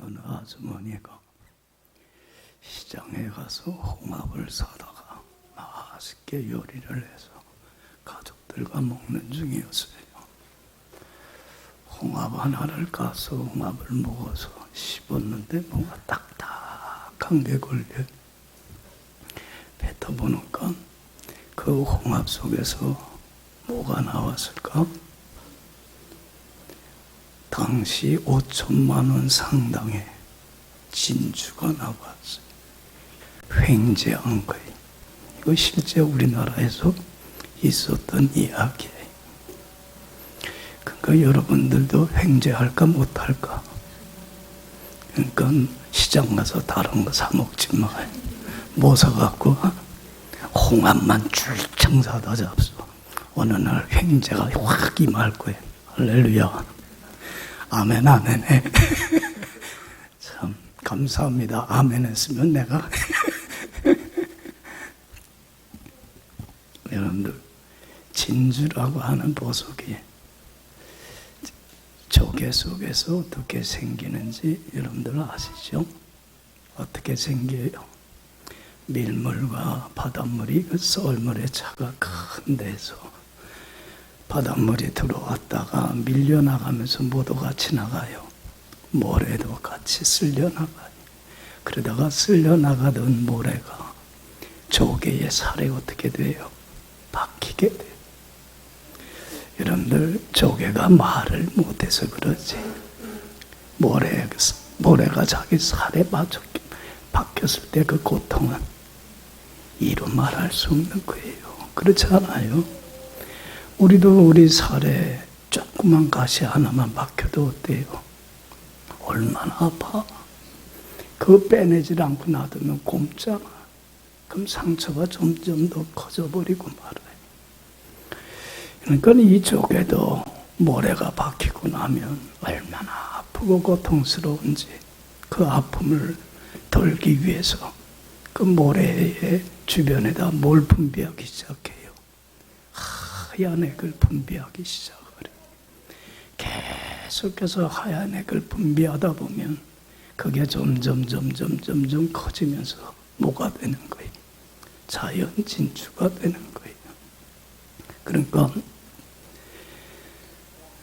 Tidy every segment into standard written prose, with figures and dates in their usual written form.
어느 아주머니가 시장에 가서 홍합을 사다가 맛있게 요리를 해서 가족들과 먹는 중이었어요. 홍합 하나를 까서 홍합을 먹어서 씹었는데 뭔가 딱딱한 게 걸려. 뱉어보니까 그 홍합 속에서 뭐가 나왔을까? 당시 5천만 원 상당의 진주가 나왔어요. 횡재한 거예요. 이거 실제 우리나라에서 있었던 이야기예요. 그러니까 여러분들도 횡재할까 못할까? 그러니까 시장 가서 다른 거 사 먹지 마요. 뭐 사갖고 홍합만 줄창 사다 잡수. 어느 날 횡재가 확 임할 거예요. 할렐루야. 아멘, 아멘 해. 참 감사합니다. 아멘 했으면 내가 여러분들 진주라고 하는 보석이 조개 속에서 어떻게 생기는지 여러분들 아시죠? 어떻게 생겨요? 밀물과 바닷물이 그 썰물의 차가 큰 데서 바닷물이 들어왔다가 밀려나가면서 모두 같이 나가요. 모래도 같이 쓸려나가요. 그러다가 쓸려나가던 모래가 조개의 살에 어떻게 돼요? 박히게 돼요. 여러분들 조개가 말을 못해서 그러지 모래가 자기 살에 박혔을 때 그 고통은 이루 말할 수 없는 거예요. 그렇지 않아요? 우리도 우리 살에 조그만 가시 하나만 박혀도 어때요? 얼마나 아파? 그거 빼내질 않고 놔두면 곰잖아. 그럼 상처가 점점 더 커져버리고 말아요. 그러니까 이 조개도 모래가 박히고 나면 얼마나 아프고 고통스러운지 그 아픔을 덜기 위해서 그 모래의 주변에다 뭘 분비하기 시작해요? 하얀 액을 분비하기 시작을 해요. 계속해서 하얀 액을 분비하다 보면 그게 점점 커지면서 뭐가 되는 거예요? 자연 진주가 되는 거예요. 그러니까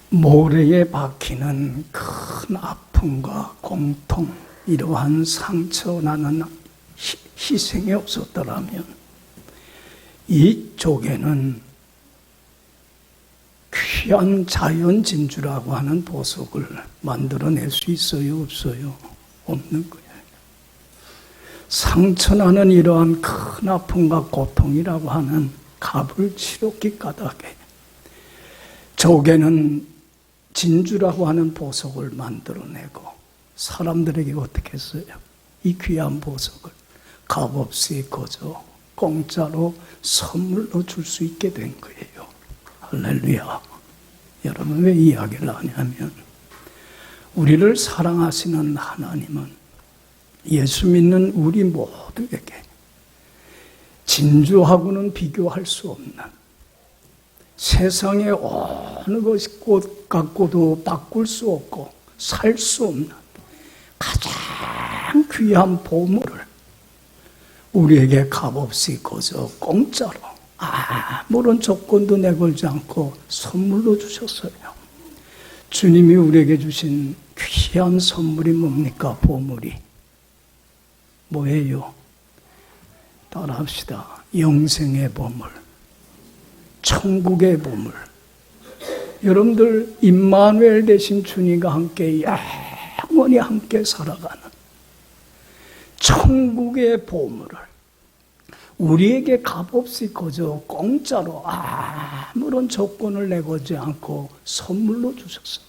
모래에 박히는 큰 아픔과 공통, 이러한 상처나는 희생이 없었더라면 이 조개는 귀한 자연 진주라고 하는 보석을 만들어낼 수 있어요? 없어요? 없는 거예요. 상처나는 이러한 큰 아픔과 고통이라고 하는 값을 치렀기 까닭에 조개는 진주라고 하는 보석을 만들어내고 사람들에게 어떻게 했어요? 이 귀한 보석을 값없이 거저 공짜로 선물로 줄 수 있게 된 거예요. 할렐루야. 여러분 왜 이야기를 하냐면 우리를 사랑하시는 하나님은 예수 믿는 우리 모두에게 진주하고는 비교할 수 없는 세상의 어느 것 갖고도 바꿀 수 없고 살 수 없는 가장 귀한 보물을 우리에게 값없이 거저 공짜로 아무런 조건도 내걸지 않고 선물로 주셨어요. 주님이 우리에게 주신 귀한 선물이 뭡니까? 보물이 뭐예요? 따라합시다. 영생의 보물, 천국의 보물. 여러분들 임마누엘 되신 주님과 함께 영원히 함께 살아가는 천국의 보물을 우리에게 값없이 거저 공짜로 아무런 조건을 내걸지 않고 선물로 주셨어요.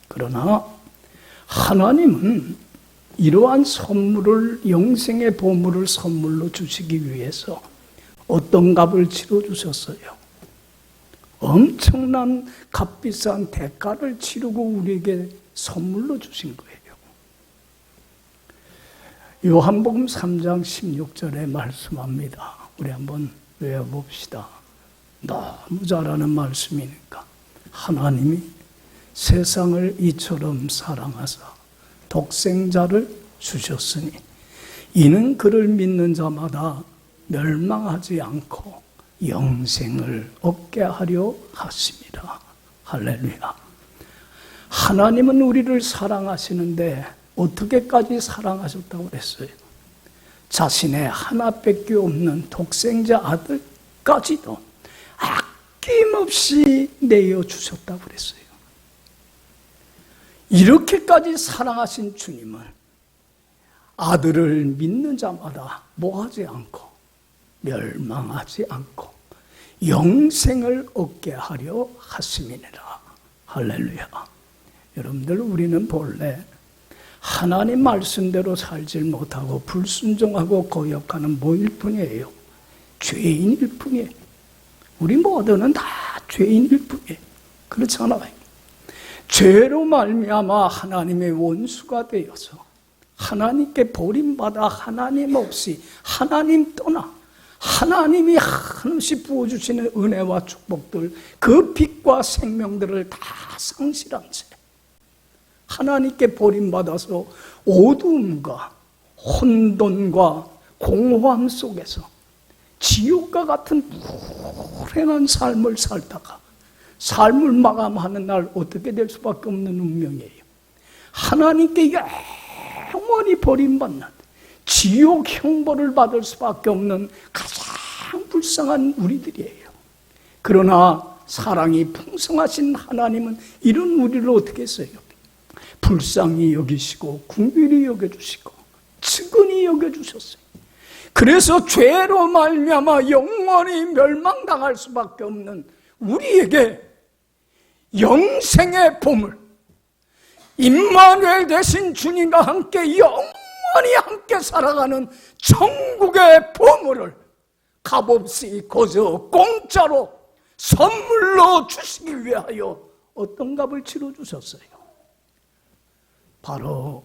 그러나 하나님은 이러한 선물을, 영생의 보물을 선물로 주시기 위해서 어떤 값을 치러 주셨어요? 엄청난 값비싼 대가를 치르고 우리에게 선물로 주신 거예요. 요한복음 3장 16절에 말씀합니다. 우리 한번 외워봅시다. 너무 잘 아는 말씀이니까. 하나님이 세상을 이처럼 사랑하사 독생자를 주셨으니 이는 그를 믿는 자마다 멸망하지 않고 영생을 얻게 하려 하심이라. 할렐루야. 하나님은 우리를 사랑하시는데 어떻게까지 사랑하셨다고 그랬어요? 자신의 하나밖에 없는 독생자 아들까지도 아낌없이 내어주셨다고 그랬어요. 이렇게까지 사랑하신 주님은 아들을 믿는 자마다 뭐하지 않고 멸망하지 않고 영생을 얻게 하려 하심이니라. 할렐루야. 여러분들, 우리는 본래 하나님 말씀대로 살질 못하고 불순종하고 거역하는 뭐일 뿐이에요? 죄인일 뿐이에요. 우리 모두는 다 죄인일 뿐이에요. 그렇잖아요. 죄로 말미암아 하나님의 원수가 되어서 하나님께 버림받아 하나님 없이 하나님 떠나 하나님이 한없이 부어주시는 은혜와 축복들, 그 빛과 생명들을 다 상실한 채 하나님께 버림받아서 어두움과 혼돈과 공허함 속에서 지옥과 같은 불행한 삶을 살다가 삶을 마감하는 날 어떻게 될 수밖에 없는 운명이에요. 하나님께 영원히 버림받는 지옥 형벌을 받을 수밖에 없는 가장 불쌍한 우리들이에요. 그러나 사랑이 풍성하신 하나님은 이런 우리를 어떻게 했어요? 불쌍히 여기시고 긍휼히 여겨주시고 측은히 여겨주셨어요. 그래서 죄로 말미암아 영원히 멸망당할 수밖에 없는 우리에게 영생의 보물, 임마누엘 되신 주님과 함께 영원히 함께 살아가는 천국의 보물을 값없이 거저 공짜로 선물로 주시기 위하여 어떤 값을 치러주셨어요? 바로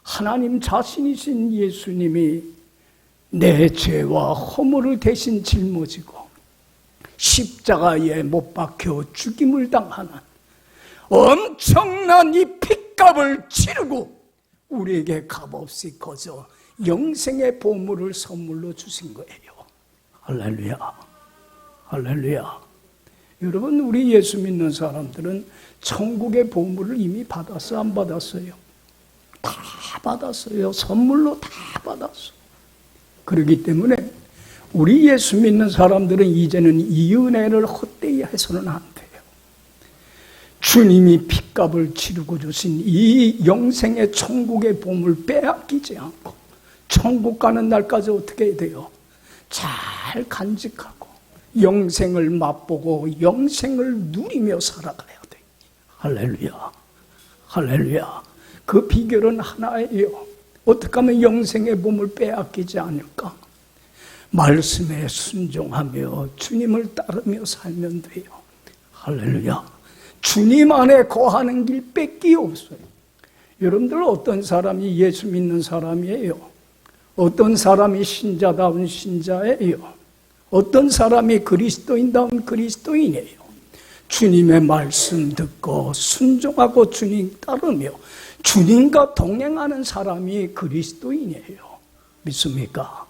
하나님 자신이신 예수님이 내 죄와 허물을 대신 짊어지고 십자가에 못 박혀 죽임을 당하는 엄청난 이 핏값을 치르고 우리에게 값없이 거저 영생의 보물을 선물로 주신 거예요. 할렐루야. 할렐루야. 여러분, 우리 예수 믿는 사람들은 천국의 보물을 이미 받았어, 안 받았어요? 다 받았어요. 선물로 다 받았어. 그렇기 때문에 우리 예수 믿는 사람들은 이제는 이 은혜를 헛되이 해서는 안 돼요. 주님이 핏값을 치르고 주신 이 영생의 천국의 보물 빼앗기지 않고 천국 가는 날까지 어떻게 해야 돼요? 잘 간직하고 영생을 맛보고 영생을 누리며 살아가야 돼요. 할렐루야. 할렐루야. 그 비결은 하나예요. 어떻게 하면 영생의 보물 빼앗기지 않을까? 말씀에 순종하며 주님을 따르며 살면 돼요. 할렐루야. 주님 안에 거하는 길 뺏기 없어요. 여러분들, 어떤 사람이 예수 믿는 사람이에요? 어떤 사람이 신자다운 신자예요? 어떤 사람이 그리스도인다운 그리스도인이에요? 주님의 말씀 듣고 순종하고 주님 따르며 주님과 동행하는 사람이 그리스도인이에요. 믿습니까?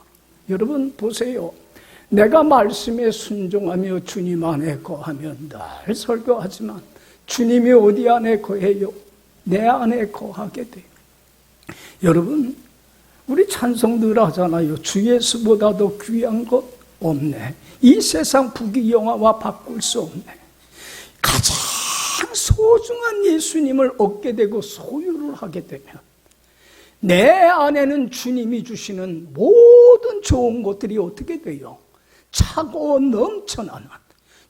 여러분 보세요. 내가 말씀에 순종하며 주님 안에 거하면 늘 설교하지만 주님이 어디 안에 거해요? 내 안에 거하게 돼요. 여러분, 우리 찬송 늘 하잖아요. 주 예수보다도 귀한 것 없네. 이 세상 부귀영화와 바꿀 수 없네. 가장 소중한 예수님을 얻게 되고 소유를 하게 되면 내 안에는 주님이 주시는 모든 좋은 것들이 어떻게 돼요? 차고 넘쳐나는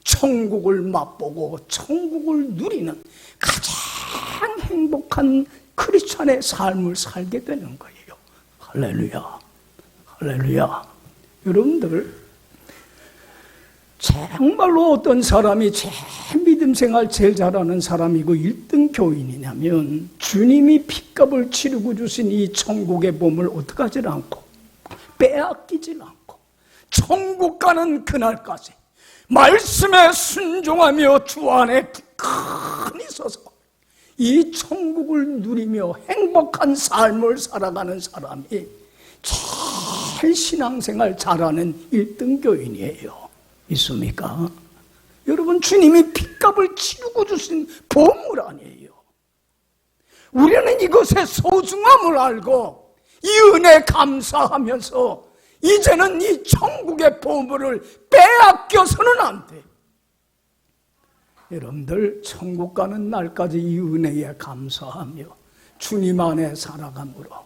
천국을 맛보고 천국을 누리는 가장 행복한 크리스찬의 삶을 살게 되는 거예요. 할렐루야. 할렐루야. 여러분들, 정말로 어떤 사람이 제일 믿음 생활 제일 잘하는 사람이고 1등 교인이냐면 주님이 핏값을 치르고 주신 이 천국의 보물 어떻게 하질 않고 빼앗기질 않고 천국 가는 그날까지 말씀에 순종하며 주 안에 굳건히 서서 이 천국을 누리며 행복한 삶을 살아가는 사람이 제일 신앙생활 잘하는 1등 교인이에요. 믿습니까? 여러분, 주님이 핏값을 치르고 주신 보물 아니에요. 우리는 이것의 소중함을 알고 이 은혜에 감사하면서 이제는 이 천국의 보물을 빼앗겨서는 안 돼. 여러분들, 천국 가는 날까지 이 은혜에 감사하며 주님 안에 살아감으로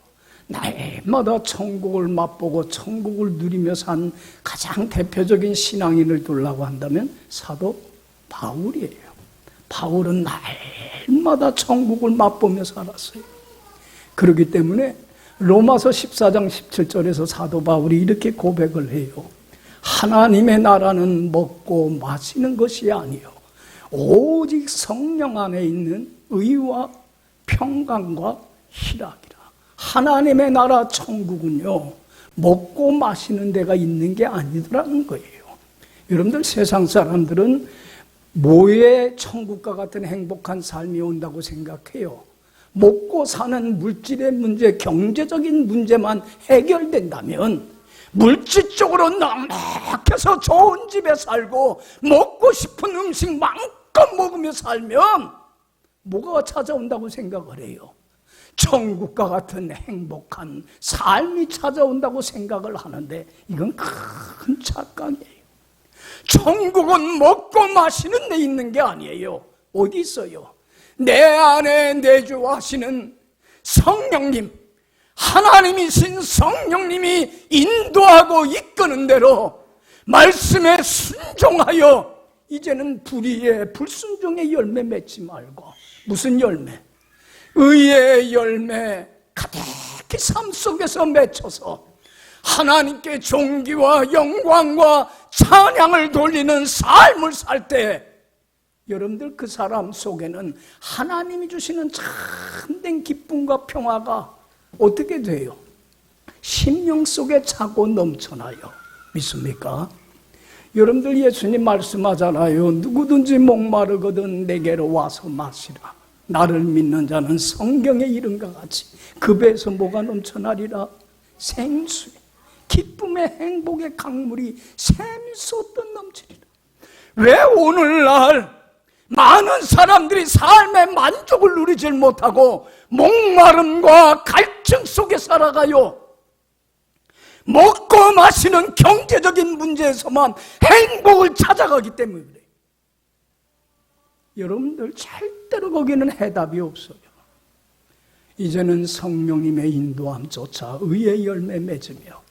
날마다 천국을 맛보고 천국을 누리며 산 가장 대표적인 신앙인을 두려고 한다면 사도 바울이에요. 바울은 날마다 천국을 맛보며 살았어요. 그렇기 때문에 로마서 14장 17절에서 사도 바울이 이렇게 고백을 해요. 하나님의 나라는 먹고 마시는 것이 아니요 오직 성령 안에 있는 의와 평강과 희락이라. 하나님의 나라 천국은요, 먹고 마시는 데가 있는 게 아니더라는 거예요. 여러분들, 세상 사람들은 뭐에 천국과 같은 행복한 삶이 온다고 생각해요? 먹고 사는 물질의 문제, 경제적인 문제만 해결된다면, 물질적으로 넉넉해서 좋은 집에 살고 먹고 싶은 음식 마음껏 먹으며 살면 뭐가 찾아온다고 생각을 해요? 천국과 같은 행복한 삶이 찾아온다고 생각을 하는데 이건 큰 착각이에요. 천국은 먹고 마시는 데 있는 게 아니에요. 어디 있어요? 내 안에 내주하시는 성령님, 하나님이신 성령님이 인도하고 이끄는 대로 말씀에 순종하여 이제는 불의의 불순종의 열매 맺지 말고, 무슨 열매? 의의 열매 가득히 삶 속에서 맺혀서 하나님께 존귀와 영광과 찬양을 돌리는 삶을 살 때 여러분들, 그 사람 속에는 하나님이 주시는 참된 기쁨과 평화가 어떻게 돼요? 심령 속에 차고 넘쳐나요. 믿습니까? 여러분들, 예수님 말씀하잖아요. 누구든지 목마르거든 내게로 와서 마시라. 나를 믿는 자는 성경의 이름과 같이 그 배에서 뭐가 넘쳐나리라? 생수의 기쁨의 행복의 강물이 샘이 쏟듯 넘치리라. 왜 오늘날 많은 사람들이 삶의 만족을 누리질 못하고 목마름과 갈증 속에 살아가요? 먹고 마시는 경제적인 문제에서만 행복을 찾아가기 때문에 그래요. 여러분들, 절대로 거기는 해답이 없어요. 이제는 성령님의 인도함조차 의의 열매 맺으며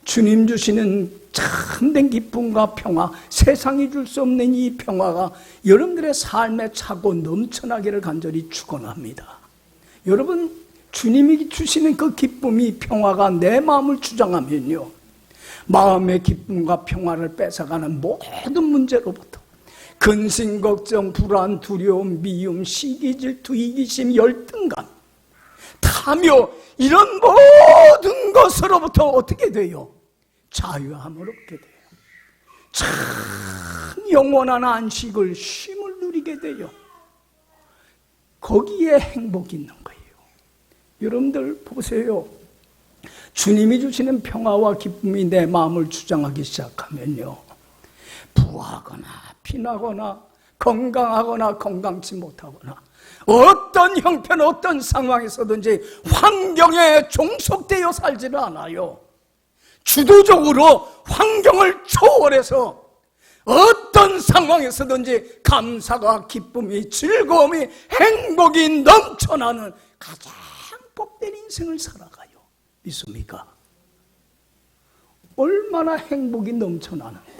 주님 주시는 참된 기쁨과 평화, 세상이 줄 수 없는 이 평화가 여러분들의 삶에 차고 넘쳐나기를 간절히 축원합니다. 여러분, 주님이 주시는 그 기쁨이, 평화가 내 마음을 주장하면요, 마음의 기쁨과 평화를 뺏어가는 모든 문제로부터 근심, 걱정, 불안, 두려움, 미움, 시기, 질투, 이기심, 열등감, 탐욕, 이런 모든 것으로부터 어떻게 돼요? 자유함을 얻게 돼요. 참 영원한 안식을, 쉼을 누리게 돼요. 거기에 행복이 있는 거예요. 여러분들 보세요. 주님이 주시는 평화와 기쁨이 내 마음을 주장하기 시작하면요, 부하거나 피나거나 건강하거나 건강치 못하거나 어떤 형편, 어떤 상황에서든지 환경에 종속되어 살지를 않아요. 주도적으로 환경을 초월해서 어떤 상황에서든지 감사가, 기쁨이, 즐거움이, 행복이 넘쳐나는 가장 복된 인생을 살아가요. 믿습니까? 얼마나 행복이 넘쳐나는데.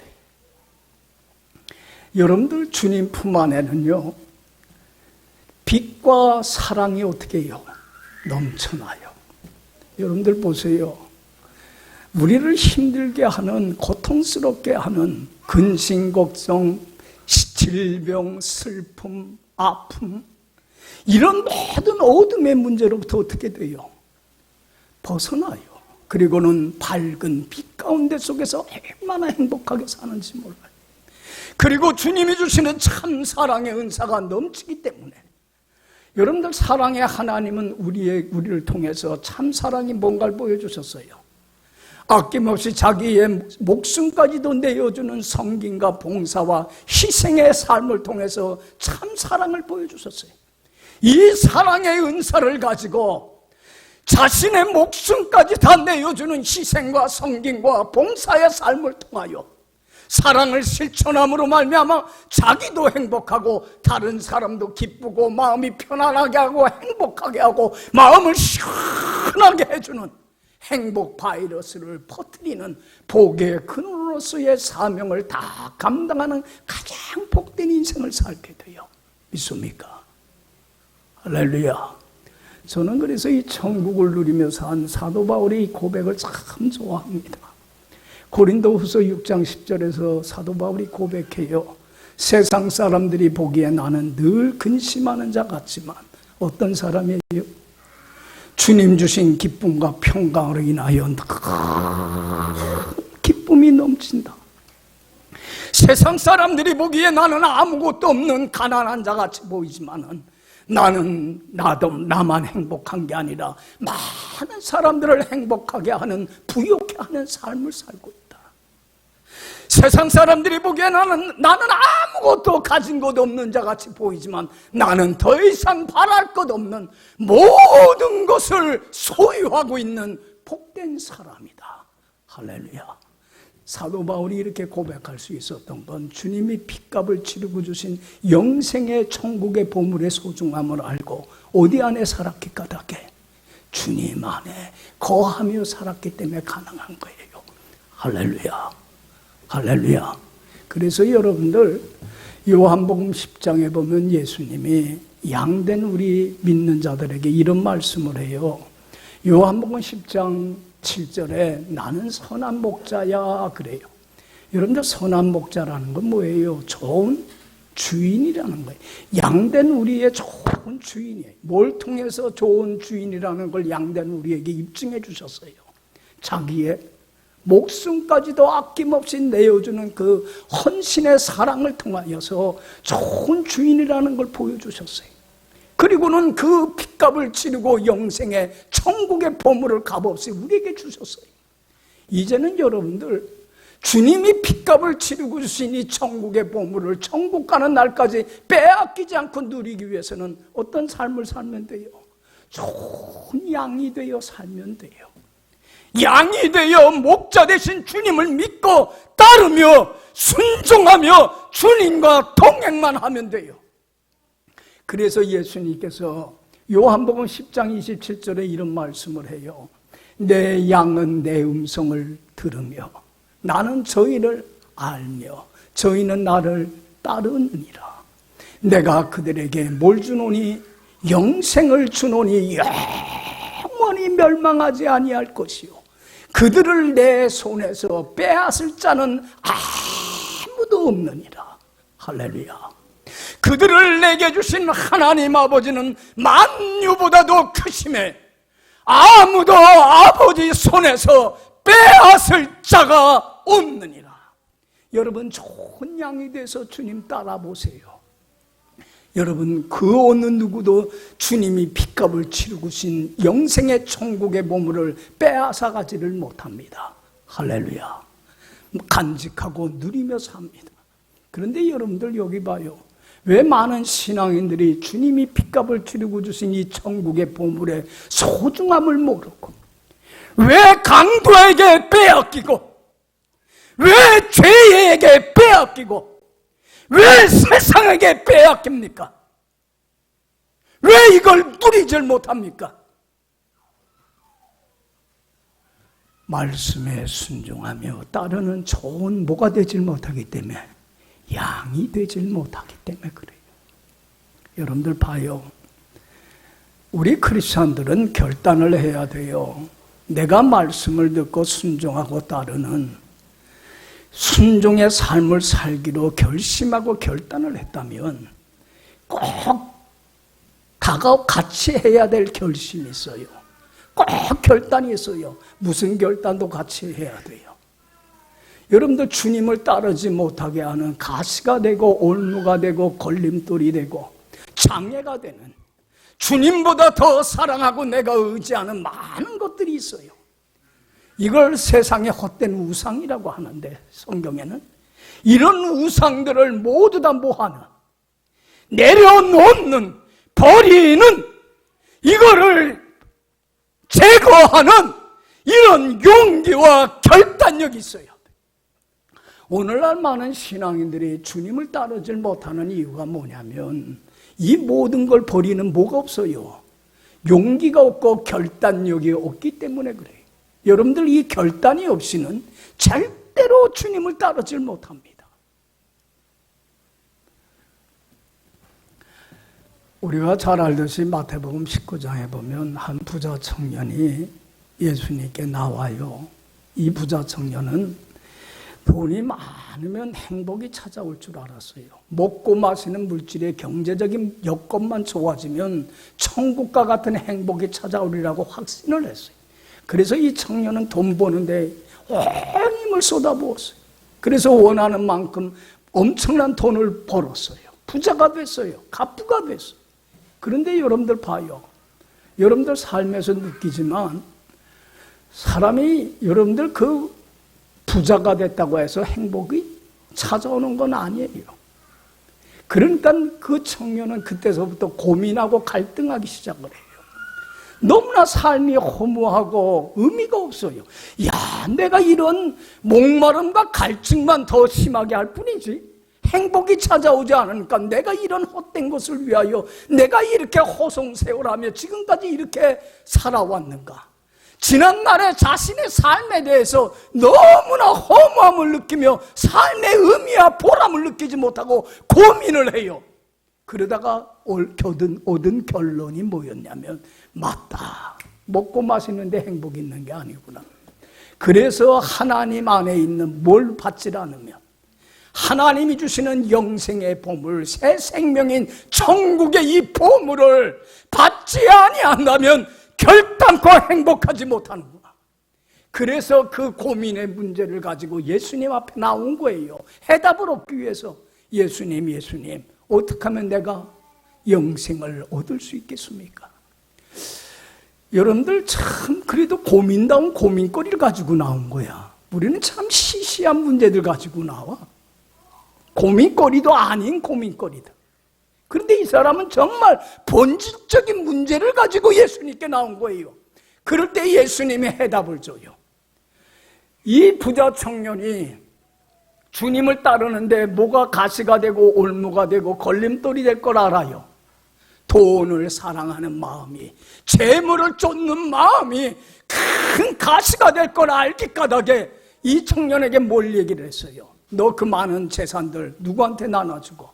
여러분들, 주님 품 안에는요, 빛과 사랑이 어떻게 해요? 넘쳐나요. 여러분들 보세요. 우리를 힘들게 하는, 고통스럽게 하는 근심, 걱정, 질병, 슬픔, 아픔, 이런 모든 어둠의 문제로부터 어떻게 돼요? 벗어나요. 그리고는 밝은 빛 가운데 속에서 얼마나 행복하게 사는지 몰라요. 그리고 주님이 주시는 참 사랑의 은사가 넘치기 때문에 여러분들, 사랑의 하나님은 우리를 통해서 참 사랑이 뭔가를 보여주셨어요. 아낌없이 자기의 목숨까지도 내어주는 섬김과 봉사와 희생의 삶을 통해서 참 사랑을 보여주셨어요. 이 사랑의 은사를 가지고 자신의 목숨까지 다 내어주는 희생과 섬김과 봉사의 삶을 통하여 사랑을 실천함으로 말미암아 자기도 행복하고 다른 사람도 기쁘고 마음이 편안하게 하고 행복하게 하고 마음을 시원하게 해주는 행복 바이러스를 퍼뜨리는 복의 근원으로서의 사명을 다 감당하는 가장 복된 인생을 살게 돼요. 믿습니까? 할렐루야. 저는 그래서 이 천국을 누리면서 한 사도 바울의 이 고백을 참 좋아합니다. 고린도후서 6장 10절에서 사도 바울이 고백해요. 세상 사람들이 보기에 나는 늘 근심하는 자 같지만 어떤 사람이에요? 주님 주신 기쁨과 평강으로 인하여 기쁨이 넘친다. 세상 사람들이 보기에 나는 아무것도 없는 가난한 자 같이 보이지만은 나만 행복한 게 아니라 많은 사람들을 행복하게 하는, 부욕해 하는 삶을 살고 있다. 세상 사람들이 보기에 나는 아무것도 가진 것 없는 자 같이 보이지만 나는 더 이상 바랄 것 없는 모든 것을 소유하고 있는 복된 사람이다. 할렐루야. 사도 바울이 이렇게 고백할 수 있었던 건 주님이 핏값을 치르고 주신 영생의 천국의 보물의 소중함을 알고 어디 안에 살았기 까닭에 주님 안에 거하며 살았기 때문에 가능한 거예요. 할렐루야. 할렐루야. 그래서 여러분들, 요한복음 10장에 보면 예수님이 양된 우리 믿는 자들에게 이런 말씀을 해요. 요한복음 10장 7절에 나는 선한 목자야 그래요. 여러분들, 선한 목자라는 건 뭐예요? 좋은 주인이라는 거예요. 양된 우리의 좋은 주인이에요. 뭘 통해서 좋은 주인이라는 걸 양된 우리에게 입증해 주셨어요. 자기의 목숨까지도 아낌없이 내어주는 그 헌신의 사랑을 통하여서 좋은 주인이라는 걸 보여주셨어요. 그리고는 그 핏값을 치르고 영생의 천국의 보물을 값없이 우리에게 주셨어요. 이제는 여러분들, 주님이 핏값을 치르고 주신 이 천국의 보물을 천국 가는 날까지 빼앗기지 않고 누리기 위해서는 어떤 삶을 살면 돼요? 좋은 양이 되어 살면 돼요. 양이 되어 목자 되신 주님을 믿고 따르며 순종하며 주님과 동행만 하면 돼요. 그래서 예수님께서 요한복음 10장 27절에 이런 말씀을 해요. 내 양은 내 음성을 들으며 나는 저희를 알며 저희는 나를 따르느니라. 내가 그들에게 뭘 주노니? 영생을 주노니 영원히 멸망하지 아니할 것이요 그들을 내 손에서 빼앗을 자는 아무도 없느니라. 할렐루야. 그들을 내게 주신 하나님 아버지는 만유보다도 크심에 아무도 아버지 손에서 빼앗을 자가 없느니라. 여러분, 좋은 양이 돼서 주님 따라보세요. 여러분, 그 어느 누구도 주님이 핏값을 치르고 신 영생의 천국의 보물을 빼앗아 가지를 못합니다. 할렐루야. 간직하고 누리며 삽니다. 그런데 여러분들, 여기 봐요. 왜 많은 신앙인들이 주님이 핏값을 치르고 주신 이 천국의 보물의 소중함을 모르고, 왜 강도에게 빼앗기고, 왜 죄에게 빼앗기고, 왜 세상에게 빼앗깁니까? 왜 이걸 누리질 못합니까? 말씀에 순종하며 따르는 좋은 뭐가 되질 못하기 때문에, 양이 되질 못하기 때문에 그래요. 여러분들 봐요. 우리 크리스찬들은 결단을 해야 돼요. 내가 말씀을 듣고 순종하고 따르는 순종의 삶을 살기로 결심하고 결단을 했다면 꼭 같이 해야 될 결심이 있어요. 꼭 결단이 있어요. 무슨 결단도 같이 해야 돼요. 여러분들, 주님을 따르지 못하게 하는 가시가 되고 올무가 되고 걸림돌이 되고 장애가 되는 주님보다 더 사랑하고 내가 의지하는 많은 것들이 있어요. 이걸 세상의 헛된 우상이라고 하는데, 성경에는 이런 우상들을 모두 다 뭐하나? 내려놓는, 버리는, 이거를 제거하는 이런 용기와 결단력이 있어요. 오늘날 많은 신앙인들이 주님을 따르지 못하는 이유가 뭐냐면, 이 모든 걸 버리는 뭐가 없어요. 용기가 없고 결단력이 없기 때문에 그래요. 여러분들 이 결단이 없이는 절대로 주님을 따르지 못합니다. 우리가 잘 알듯이 마태복음 19장에 보면 한 부자 청년이 예수님께 나와요. 이 부자 청년은 돈이 많으면 행복이 찾아올 줄 알았어요. 먹고 마시는 물질의 경제적인 여건만 좋아지면 천국과 같은 행복이 찾아오리라고 확신을 했어요. 그래서 이 청년은 돈 버는데 온 힘을 쏟아부었어요. 그래서 원하는 만큼 엄청난 돈을 벌었어요. 부자가 됐어요. 갑부가 됐어요. 그런데 여러분들 봐요. 여러분들 삶에서 느끼지만 사람이 여러분들 그 부자가 됐다고 해서 행복이 찾아오는 건 아니에요. 그러니까 그 청년은 그때서부터 고민하고 갈등하기 시작을 해요. 너무나 삶이 허무하고 의미가 없어요. 야, 내가 이런 목마름과 갈증만 더 심하게 할 뿐이지 행복이 찾아오지 않으니까 내가 이런 헛된 것을 위하여 내가 이렇게 허송세월하며 지금까지 이렇게 살아왔는가. 지난날에 자신의 삶에 대해서 너무나 허무함을 느끼며 삶의 의미와 보람을 느끼지 못하고 고민을 해요. 그러다가 얻은 결론이 뭐였냐면, 맞다, 먹고 마시는데 행복이 있는 게 아니구나. 그래서 하나님 안에 있는 뭘 받지 않으면 하나님이 주시는 영생의 보물, 새 생명인 천국의 이 보물을 받지 아니한다면 결단코 행복하지 못하는구나. 그래서 그 고민의 문제를 가지고 예수님 앞에 나온 거예요. 해답을 얻기 위해서. 예수님, 어떻게 하면 내가 영생을 얻을 수 있겠습니까? 여러분들 참 그래도 고민다운 고민거리를 가지고 나온 거야. 우리는 참 시시한 문제들 가지고 나와. 고민거리도 아닌 고민거리다. 그런데 이 사람은 정말 본질적인 문제를 가지고 예수님께 나온 거예요. 그럴 때 예수님이 해답을 줘요. 이 부자 청년이 주님을 따르는데 뭐가 가시가 되고 올무가 되고 걸림돌이 될 걸 알아요. 돈을 사랑하는 마음이, 재물을 쫓는 마음이 큰 가시가 될 걸 알기 까닭에 이 청년에게 뭘 얘기를 했어요. 너 그 많은 재산들 누구한테 나눠주고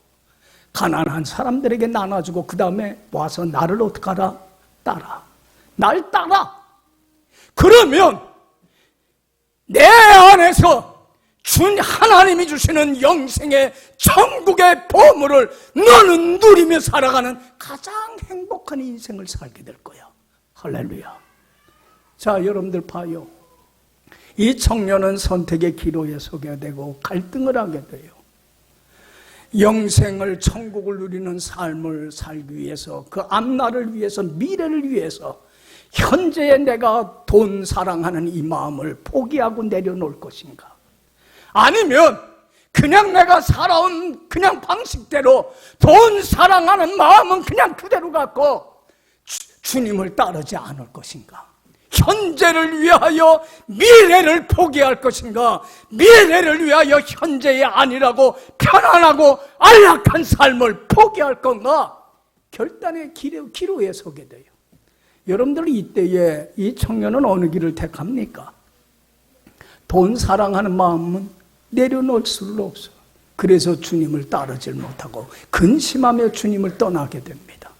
가난한 사람들에게 나눠주고 그 다음에 와서 나를 어떻게 하라? 따라. 날 따라. 그러면 내 안에서 하나님이 주시는 영생의 천국의 보물을 너는 누리며 살아가는 가장 행복한 인생을 살게 될 거야. 할렐루야. 자, 여러분들 봐요. 이 청년은 선택의 기로에 서게 되고 갈등을 하게 돼요. 영생을, 천국을 누리는 삶을 살기 위해서, 그 앞날을 위해서, 미래를 위해서 현재의 내가 돈 사랑하는 이 마음을 포기하고 내려놓을 것인가, 아니면 그냥 내가 살아온 그냥 방식대로 돈 사랑하는 마음은 그냥 그대로 갖고 주님을 따르지 않을 것인가, 현재를 위하여 미래를 포기할 것인가, 미래를 위하여 현재의 아니라고 편안하고 안락한 삶을 포기할 건가, 결단의 기로에 서게 돼요. 여러분들 이때에 이 청년은 어느 길을 택합니까? 돈 사랑하는 마음은 내려놓을 수는 없어요. 그래서 주님을 따르지 못하고 근심하며 주님을 떠나게 됩니다.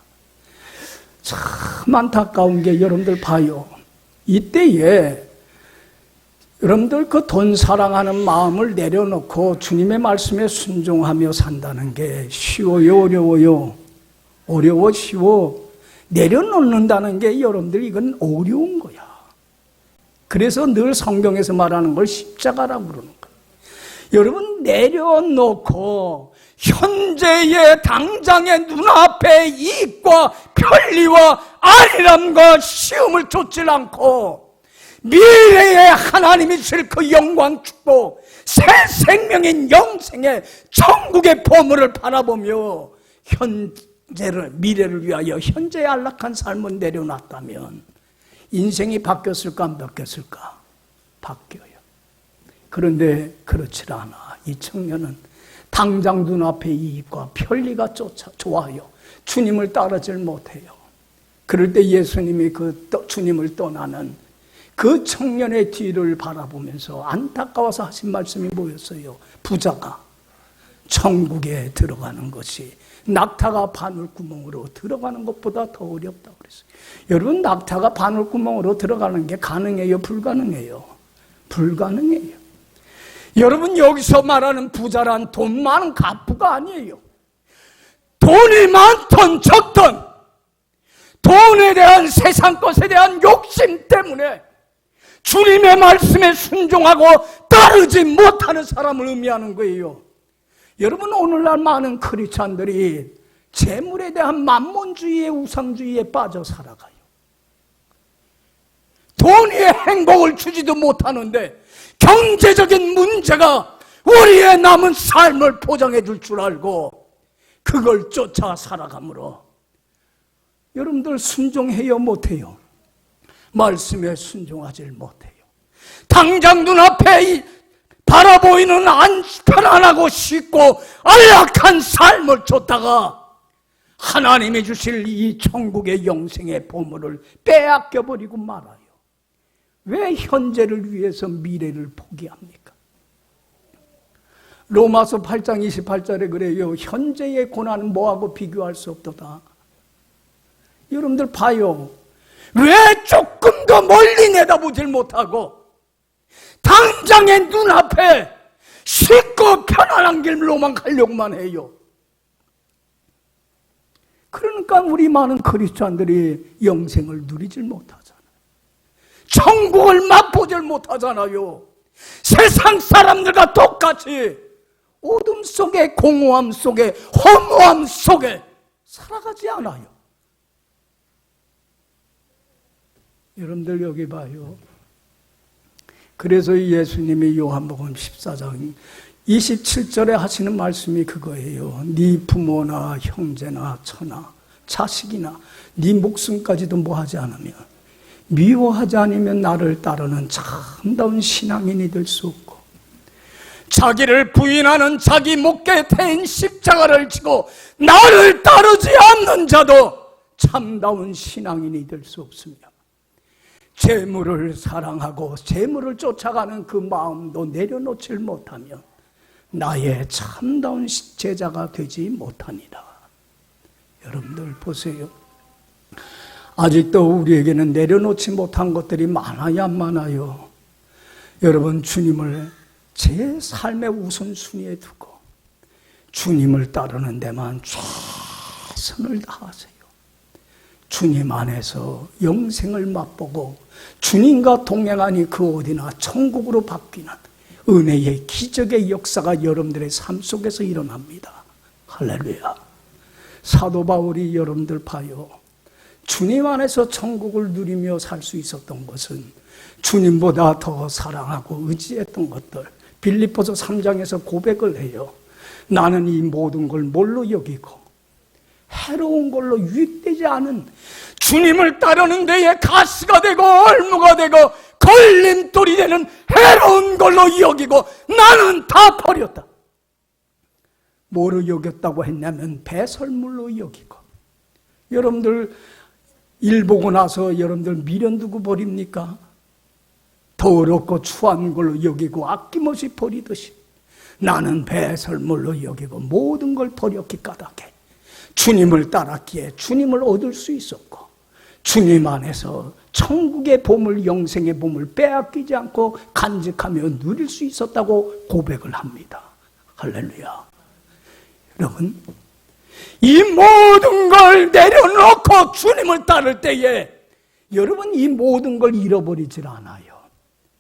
참 안타까운 게, 여러분들 봐요. 이때에 여러분들 그 돈 사랑하는 마음을 내려놓고 주님의 말씀에 순종하며 산다는 게 쉬워요, 어려워요? 어려워, 쉬워? 내려놓는다는 게 여러분들 이건 어려운 거야. 그래서 늘 성경에서 말하는 걸 십자가라고 그러는 거야. 여러분, 내려놓고 현재의 당장의 눈앞의 이익과 편리와 안일함과 시험을 쫓지 않고 미래에 하나님이 주실 그 영광 축복, 새 생명인 영생의 천국의 보물을 바라보며 현재를, 미래를 위하여 현재의 안락한 삶을 내려놨다면 인생이 바뀌었을까 안 바뀌었을까? 바뀌어요. 그런데 그렇지 않아. 이 청년은 당장 눈앞의 이익과 편리가 좋아요. 주님을 따르질 못해요. 그럴 때 예수님이 주님을 떠나는 그 청년의 뒤를 바라보면서 안타까워서 하신 말씀이 뭐였어요? 부자가 천국에 들어가는 것이 낙타가 바늘구멍으로 들어가는 것보다 더 어렵다고 그랬어요. 여러분, 낙타가 바늘구멍으로 들어가는 게 가능해요? 불가능해요? 불가능해요. 여러분, 여기서 말하는 부자란 돈 많은 갑부가 아니에요. 돈이 많던 적던 돈에 대한, 세상 것에 대한 욕심 때문에 주님의 말씀에 순종하고 따르지 못하는 사람을 의미하는 거예요. 여러분, 오늘날 많은 크리스찬들이 재물에 대한 만몬주의의 우상주의에 빠져 살아가요. 돈이 행복을 주지도 못하는데 경제적인 문제가 우리의 남은 삶을 보장해 줄 줄 알고 그걸 쫓아 살아가므로 여러분들 순종해요? 못해요? 말씀에 순종하지 못해요. 당장 눈앞에 바라보이는 편안하고 쉽고 안락한 삶을 쫓다가 하나님이 주실 이 천국의 영생의 보물을 빼앗겨버리고 말아요. 왜 현재를 위해서 미래를 포기합니까? 로마서 8장 28절에 그래요. 현재의 고난은 뭐하고 비교할 수 없도다. 여러분들 봐요. 왜 조금 더 멀리 내다보질 못하고 당장의 눈앞에 쉽고 편안한 길로만 가려고만 해요. 그러니까 우리 많은 크리스찬들이 영생을 누리질 못하잖아요. 천국을 맛보질 못하잖아요. 세상 사람들과 똑같이 어둠 속에, 공허함 속에, 허무함 속에 살아가지 않아요. 여러분들 여기 봐요. 그래서 예수님이 요한복음 14장 27절에 하시는 말씀이 그거예요. 네 부모나 형제나 처나 자식이나 네 목숨까지도 뭐하지 않으면, 미워하지 않으면 나를 따르는 참다운 신앙인이 될 수 없고, 자기를 부인하는 자기 목에 태인 십자가를 지고 나를 따르지 않는 자도 참다운 신앙인이 될 수 없습니다. 재물을 사랑하고 재물을 쫓아가는 그 마음도 내려놓질 못하면 나의 참다운 제자가 되지 못하니라. 여러분들 보세요. 아직도 우리에게는 내려놓지 못한 것들이 많아야 많아요. 여러분, 주님을 제 삶의 우선순위에 두고 주님을 따르는 데만 최선을 다하세요. 주님 안에서 영생을 맛보고 주님과 동행하니 그 어디나 천국으로 바뀌는 은혜의 기적의 역사가 여러분들의 삶 속에서 일어납니다. 할렐루야. 사도 바울이 여러분들 봐요. 주님 안에서 천국을 누리며 살 수 있었던 것은 주님보다 더 사랑하고 의지했던 것들, 빌립보서 3장에서 고백을 해요. 나는 이 모든 걸 뭘로 여기고 해로운 걸로 유익되지 않은 주님을 따르는 데에 가시가 되고 얼무가 되고 걸림돌이 되는 해로운 걸로 여기고 나는 다 버렸다. 뭐로 여겼다고 했냐면 배설물로 여기고. 여러분들 일 보고 나서 여러분들 미련 두고 버립니까? 더럽고 추한 걸로 여기고 아낌없이 버리듯이 나는 배설물로 여기고 모든 걸 버렸기 까닭에 주님을 따랐기에 주님을 얻을 수 있었고 주님 안에서 천국의 보물, 영생의 보물 빼앗기지 않고 간직하며 누릴 수 있었다고 고백을 합니다. 할렐루야. 여러분, 이 모든 걸 내려놓고 주님을 따를 때에 여러분 이 모든 걸 잃어버리질 않아요.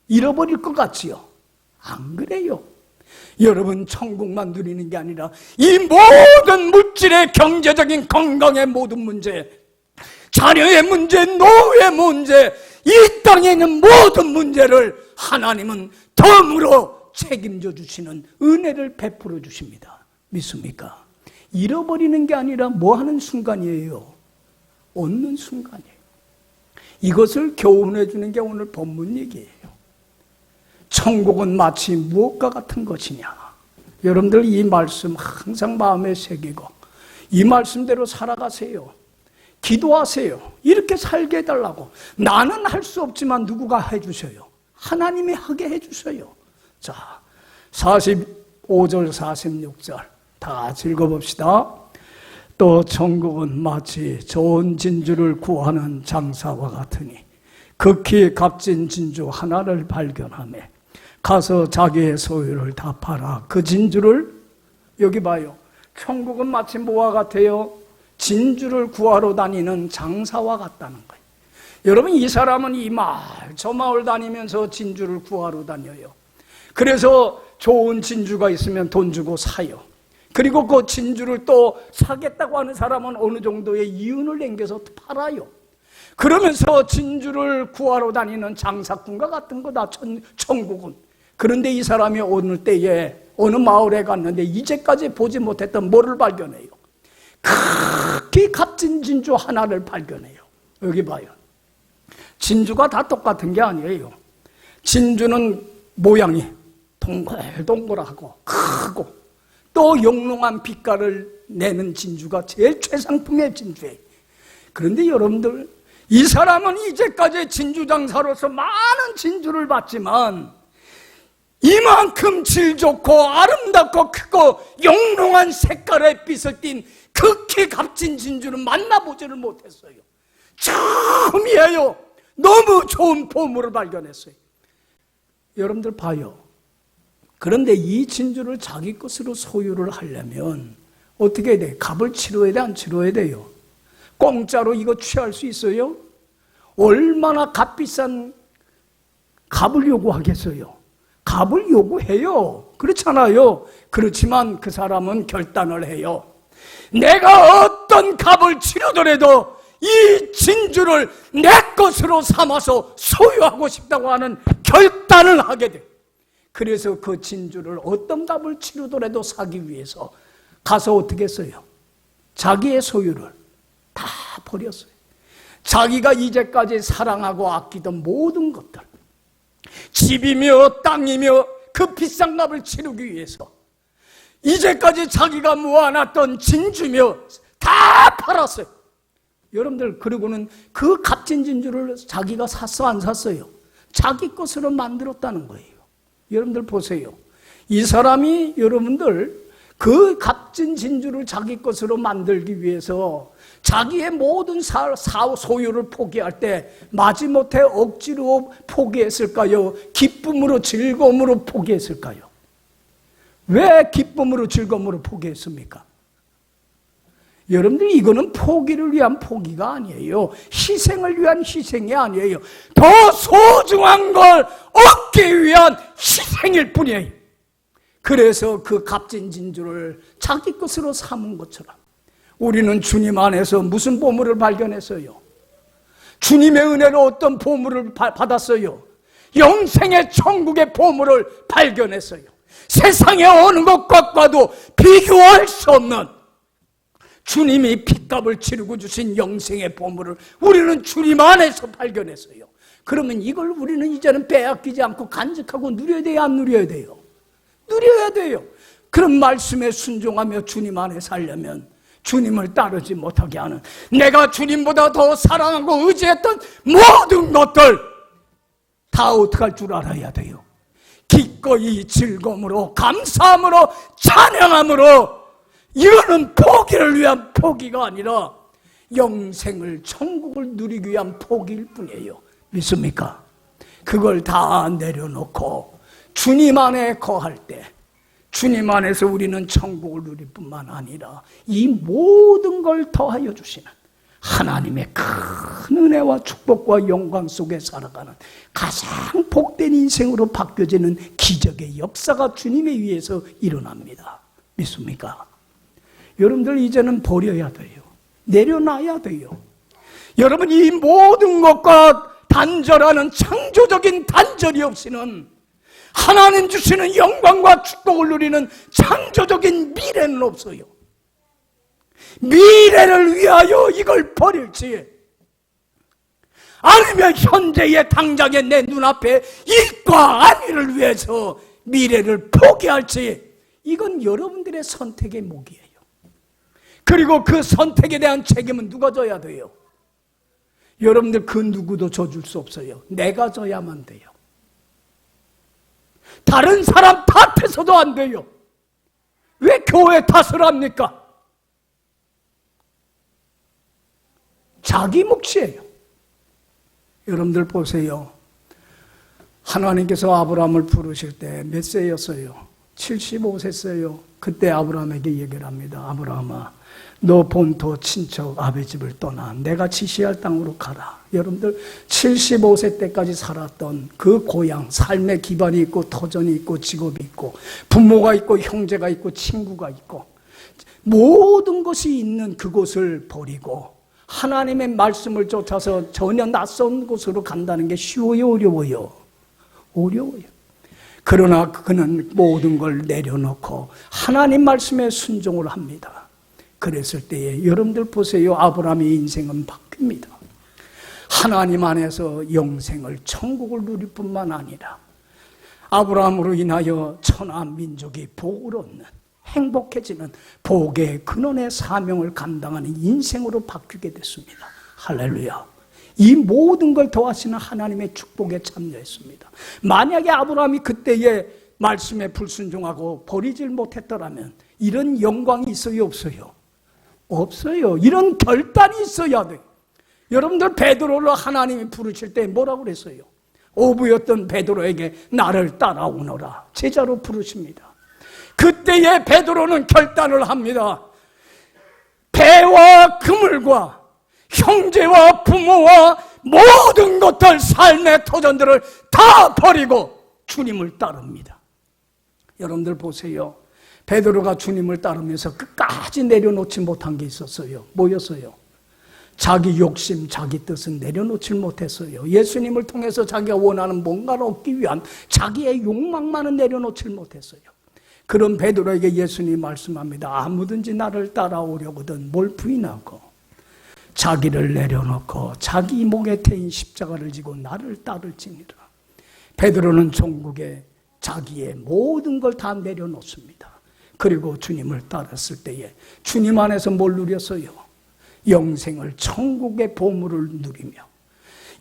잃어버릴 것 같지요? 안 그래요. 여러분 천국만 누리는 게 아니라 이 모든 물질의 경제적인 건강의 모든 문제, 자녀의 문제, 노후의 문제, 이 땅에 있는 모든 문제를 하나님은 덤으로 책임져 주시는 은혜를 베풀어 주십니다. 믿습니까? 잃어버리는 게 아니라 뭐 하는 순간이에요? 얻는 순간이에요. 이것을 교훈해 주는 게 오늘 본문 얘기예요. 천국은 마치 무엇과 같은 것이냐. 여러분들 이 말씀 항상 마음에 새기고 이 말씀대로 살아가세요. 기도하세요. 이렇게 살게 해달라고. 나는 할 수 없지만 누구가 해주셔요? 하나님이 하게 해주셔요. 자, 45절 46절 다 같이 읽어봅시다. 또 천국은 마치 좋은 진주를 구하는 장사와 같으니 극히 값진 진주 하나를 발견하매 가서 자기의 소유를 다 팔아 그 진주를, 여기 봐요. 천국은 마치 뭐와 같아요? 진주를 구하러 다니는 장사와 같다는 거예요. 여러분, 이 사람은 이 마을 저 마을 다니면서 진주를 구하러 다녀요. 그래서 좋은 진주가 있으면 돈 주고 사요. 그리고 그 진주를 또 사겠다고 하는 사람은 어느 정도의 이윤을 남겨서 팔아요. 그러면서 진주를 구하러 다니는 장사꾼과 같은 거다, 천국은. 그런데 이 사람이 어느 때에 어느 마을에 갔는데 이제까지 보지 못했던 뭐를 발견해요? 크게 값진 진주 하나를 발견해요. 여기 봐요. 진주가 다 똑같은 게 아니에요. 진주는 모양이 동글동글하고 크고 또 영롱한 빛깔을 내는 진주가 제일 최상품의 진주예요. 그런데 여러분들, 이 사람은 이제까지 진주 장사로서 많은 진주를 봤지만 이만큼 질 좋고 아름답고 크고 영롱한 색깔의 빛을 띤 극히 값진 진주는 만나보지를 못했어요. 처음이에요. 너무 좋은 보물을 발견했어요. 여러분들 봐요. 그런데 이 진주를 자기 것으로 소유를 하려면 어떻게 해야 돼요? 값을 치러야 돼, 안 치러야 돼요? 공짜로 이거 취할 수 있어요? 얼마나 값비싼 값을 요구하겠어요? 값을 요구해요. 그렇잖아요. 그렇지만 그 사람은 결단을 해요. 내가 어떤 값을 치르더라도 이 진주를 내 것으로 삼아서 소유하고 싶다고 하는 결단을 하게 돼요. 그래서 그 진주를 어떤 값을 치르더라도 사기 위해서 가서 어떻게 했어요? 자기의 소유를 다 버렸어요. 자기가 이제까지 사랑하고 아끼던 모든 것들, 집이며 땅이며 그 비싼 값을 치르기 위해서 이제까지 자기가 모아놨던 진주며 다 팔았어요. 여러분들, 그리고는 그 값진 진주를 자기가 샀어, 안 샀어요? 자기 것으로 만들었다는 거예요. 여러분들 보세요. 이 사람이 여러분들 그 값진 진주를 자기 것으로 만들기 위해서 자기의 모든 소유를 포기할 때 마지못해 억지로 포기했을까요? 기쁨으로 즐거움으로 포기했을까요? 왜 기쁨으로 즐거움으로 포기했습니까? 여러분들, 이거는 포기를 위한 포기가 아니에요. 희생을 위한 희생이 아니에요. 더 소중한 걸 얻기 위한 희생일 뿐이에요. 그래서 그 값진 진주를 자기 것으로 삼은 것처럼 우리는 주님 안에서 무슨 보물을 발견했어요? 주님의 은혜로 어떤 보물을 받았어요? 영생의 천국의 보물을 발견했어요. 세상의 어느 것과도 비교할 수 없는 주님이 핏값을 치르고 주신 영생의 보물을 우리는 주님 안에서 발견했어요. 그러면 이걸 우리는 이제는 빼앗기지 않고 간직하고 누려야 돼요, 안 누려야 돼요? 누려야 돼요. 그런 말씀에 순종하며 주님 안에 살려면 주님을 따르지 못하게 하는, 내가 주님보다 더 사랑하고 의지했던 모든 것들 다 어떻게 할 줄 알아야 돼요. 기꺼이 즐거움으로, 감사함으로, 찬양함으로. 이거는 포기를 위한 포기가 아니라 영생을, 천국을 누리기 위한 포기일 뿐이에요. 믿습니까? 그걸 다 내려놓고 주님 안에 거할 때 주님 안에서 우리는 천국을 누릴 뿐만 아니라 이 모든 걸 더하여 주시는 하나님의 큰 은혜와 축복과 영광 속에 살아가는 가장 복된 인생으로 바뀌어지는 기적의 역사가 주님에 의해서 일어납니다. 믿습니까? 여러분들, 이제는 버려야 돼요. 내려놔야 돼요. 여러분, 이 모든 것과 단절하는 창조적인 단절이 없이는 하나님 주시는 영광과 축복을 누리는 창조적인 미래는 없어요. 미래를 위하여 이걸 버릴지, 아니면 현재의 당장의 내 눈앞에 이과 안위를 위해서 미래를 포기할지, 이건 여러분들의 선택의 몫이에요. 그리고 그 선택에 대한 책임은 누가 져야 돼요? 여러분들 그 누구도 져줄 수 없어요. 내가 져야만 돼요. 다른 사람 탓해서도 안 돼요. 왜 교회 탓을 합니까? 자기 몫이에요. 여러분들 보세요. 하나님께서 아브라함을 부르실 때 몇 세였어요? 75세였어요. 그때 아브라함에게 얘기를 합니다. 아브라함아, 너 본토 친척 아베 집을 떠나 내가 지시할 땅으로 가라. 여러분들 75세 때까지 살았던 그 고향, 삶의 기반이 있고 터전이 있고 직업이 있고 부모가 있고 형제가 있고 친구가 있고 모든 것이 있는 그곳을 버리고 하나님의 말씀을 쫓아서 전혀 낯선 곳으로 간다는 게 쉬워요, 어려워요? 어려워요. 그러나 그는 모든 걸 내려놓고 하나님 말씀에 순종을 합니다. 그랬을 때에 여러분들 보세요. 아브라함의 인생은 바뀝니다. 하나님 안에서 영생을, 천국을 누릴 뿐만 아니라 아브라함으로 인하여 천하 민족이 복을 얻는, 행복해지는 복의 근원의 사명을 감당하는 인생으로 바뀌게 됐습니다. 할렐루야. 이 모든 걸 더하시는 하나님의 축복에 참여했습니다. 만약에 아브라함이 그때의 말씀에 불순종하고 버리질 못했더라면 이런 영광이 있어요, 없어요? 없어요. 이런 결단이 있어야 돼요. 여러분들 베드로를 하나님이 부르실 때 뭐라고 그랬어요? 어부였던 베드로에게 나를 따라오너라 제자로 부르십니다. 그때의 베드로는 결단을 합니다. 배와 그물과 형제와 부모와 모든 것들, 삶의 터전들을 다 버리고 주님을 따릅니다. 여러분들 보세요. 베드로가 주님을 따르면서 끝까지 내려놓지 못한 게 있었어요. 뭐였어요? 자기 욕심, 자기 뜻은 내려놓지 못했어요. 예수님을 통해서 자기가 원하는 뭔가를 얻기 위한 자기의 욕망만은 내려놓지 못했어요. 그런 베드로에게 예수님이 말씀합니다. 아무든지 나를 따라오려거든 뭘 부인하고 자기를 내려놓고 자기 목에 태인 십자가를 지고 나를 따를지니라. 베드로는 종국에 자기의 모든 걸 다 내려놓습니다. 그리고 주님을 따랐을 때에 주님 안에서 뭘 누렸어요? 영생을, 천국의 보물을 누리며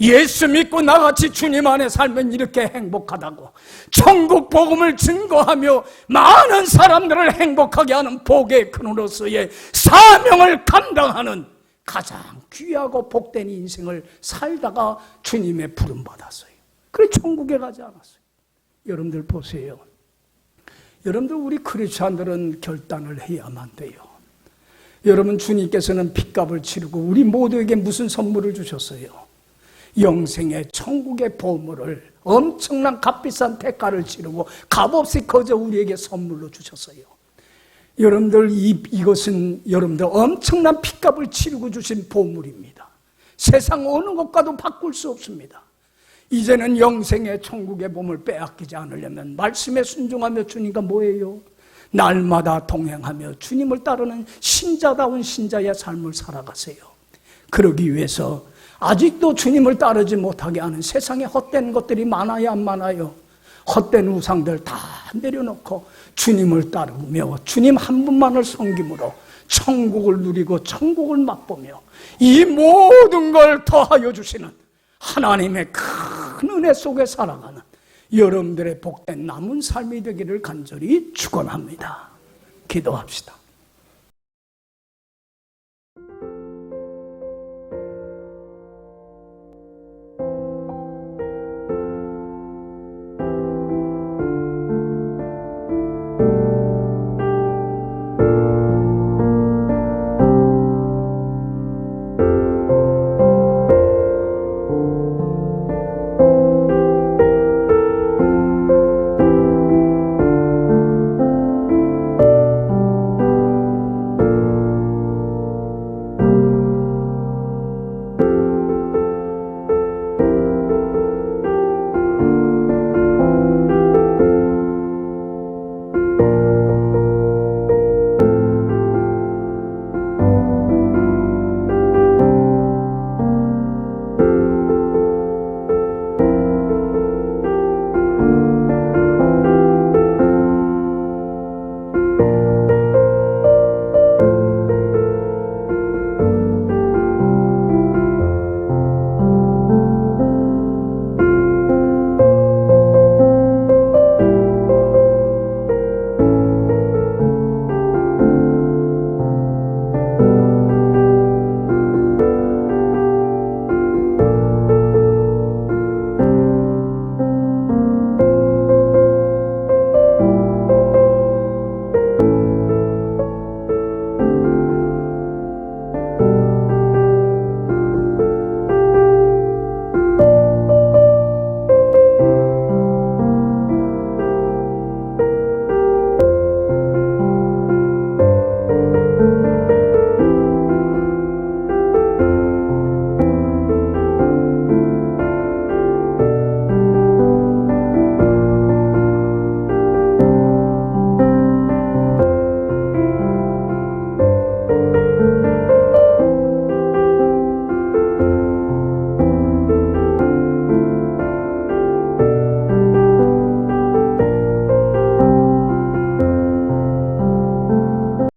예수 믿고 나같이 주님 안에 살면 이렇게 행복하다고 천국 복음을 증거하며 많은 사람들을 행복하게 하는 복의 근원으로서의 사명을 감당하는 가장 귀하고 복된 인생을 살다가 주님의 부름 받았어요. 그래 천국에 가지 않았어요. 여러분들 보세요. 여러분들 우리 크리스찬들은 결단을 해야만 돼요. 여러분 주님께서는 핏값을 치르고 우리 모두에게 무슨 선물을 주셨어요? 영생의 천국의 보물을 엄청난 값비싼 대가를 치르고 값없이 거저 우리에게 선물로 주셨어요. 여러분들 이것은 여러분들 엄청난 핏값을 치르고 주신 보물입니다. 세상 어느 것과도 바꿀 수 없습니다. 이제는 영생의 천국의 보물 빼앗기지 않으려면 말씀에 순종하며 주님과 뭐예요? 날마다 동행하며 주님을 따르는 신자다운 신자의 삶을 살아가세요. 그러기 위해서 아직도 주님을 따르지 못하게 하는 세상에 헛된 것들이 많아요, 안 많아요? 헛된 우상들 다 내려놓고 주님을 따르며 주님 한 분만을 섬김으로 천국을 누리고 천국을 맛보며 이 모든 걸 더하여 주시는 하나님의 큰 은혜 속에 살아가는 여러분들의 복된 남은 삶이 되기를 간절히 축원합니다. 기도합시다.